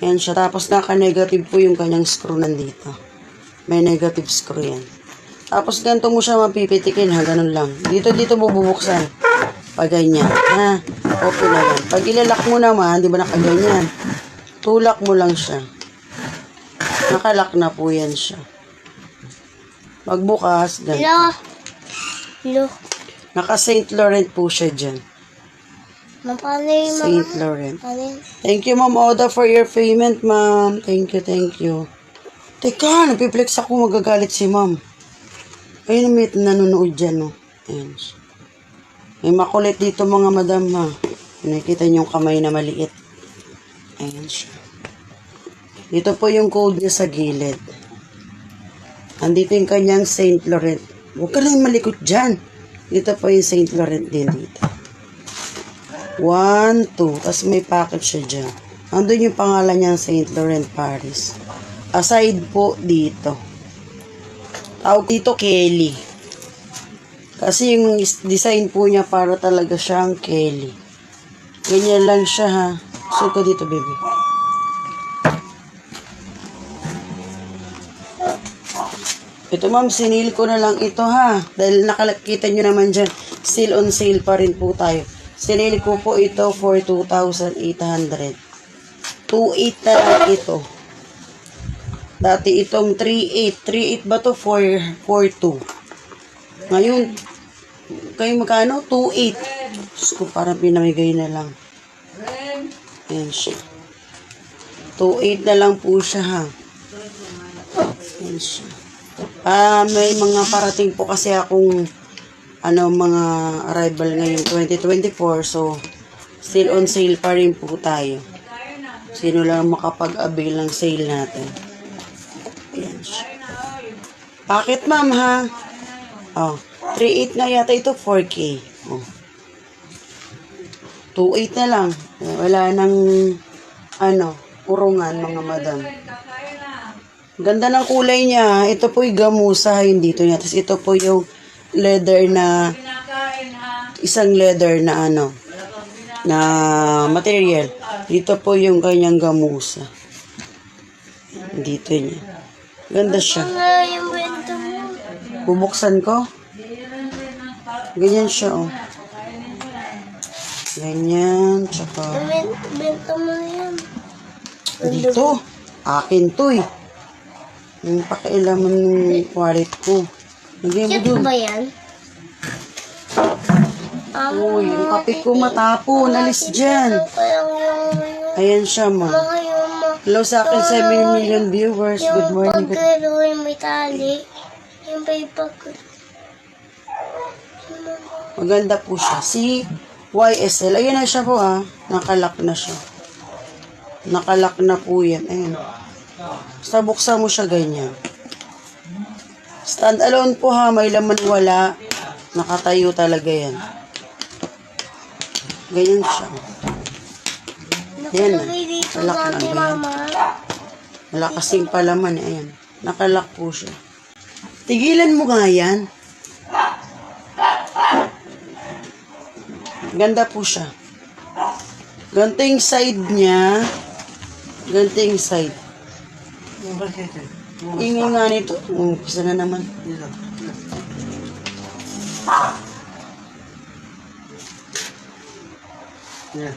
Ayan siya. Tapos naka-negative po yung kanyang screw nandito. May negative screw yan. Tapos ganito mo siya mapipitikin ha. Ganun lang. Dito bubuksan. Pag ganyan. Ha? Okay na yan. Pag ilalak mo naman, di ba nakaganyan? Tulak mo lang siya. Nakalak na po yan siya. Magbukas, ganito. Hello. Naka St. Laurent po siya dyan. St. Laurent. Thank you, Ma'am Oda, for your payment, ma'am. Thank you. Teka, napiplex ako, magagalit si ma'am. Ayun, may nanonood dyan, no. Ayan. May makulit dito, mga madam, ha. Nakikita niyo yung kamay na maliit. Ayan siya. Dito po yung code niya sa gilid. Andito yung kanyang St. Laurent. Huwag ka lang malikot dyan. Dito po yung St. Laurent din dito. 1, 2. Tapos may packet siya dyan. Andun yung pangalan niya St. Laurent Paris. Aside po dito. Tawag dito Kelly. Kasi yung design po niya para talaga siyang Kelly. Ganyan lang siya ha. So ko dito baby. Ito ma'am, sinil ko na lang ito ha. Dahil nakakita nyo naman dyan, still on sale pa rin po tayo. Sinil ko po ito for 2,800. 2,800 na lang ito. Dati itong 3,800. 3,800 ba to? 4,200. Ngayon, kayo magkano? 2,800. Diyos ko, parang pinamigay na lang. Ayan siya. 2,800 na lang po siya ha. Ayan siya. May mga parating po kasi akong mga arrival ngayong 2024, so still on sale pa rin po tayo. Sino lang makapag-avail ng sale natin. Ayan siya. Bakit ma'am ha? 3,800 na yata ito, 4K. 2,800 na lang. Wala nang urungan mga madam. Ganda ng kulay niya. Ito po yung gamusa yung dito niya. Tapos ito po yung leather na isang leather na na material. Dito po yung kanyang gamusa. Dito niya. Ganda siya. Bubuksan ko. Ganyan siya oh. Ganyan. Tsaka. Benta mo yan. Dito. Akin to eh. Yung pakialaman ng wallet ko. Lagyan mo dun. Ba yan? Uy, yung kape ko matapon. Alis dyan. Ayan siya, ma. Hello sa akin, 7 million viewers. Good morning. Yung may tali. Yung paper ko. Maganda po siya. Si YSL. Ayan na siya po, Nakalock na siya. Nakalock na po yan. Ayan. Basta buksan mo siya ganyan. Stand alone po ha. May laman wala. Nakatayo talaga yan. Ganyan siya. Ayan na. Lock na yan. Wala kasing palaman. Ayan. Nakalock po siya. Tigilan mo nga yan. Ganda po siya. Ganting side niya. Ganting side. Ingay nga nito. Umpisa na naman. Yeah.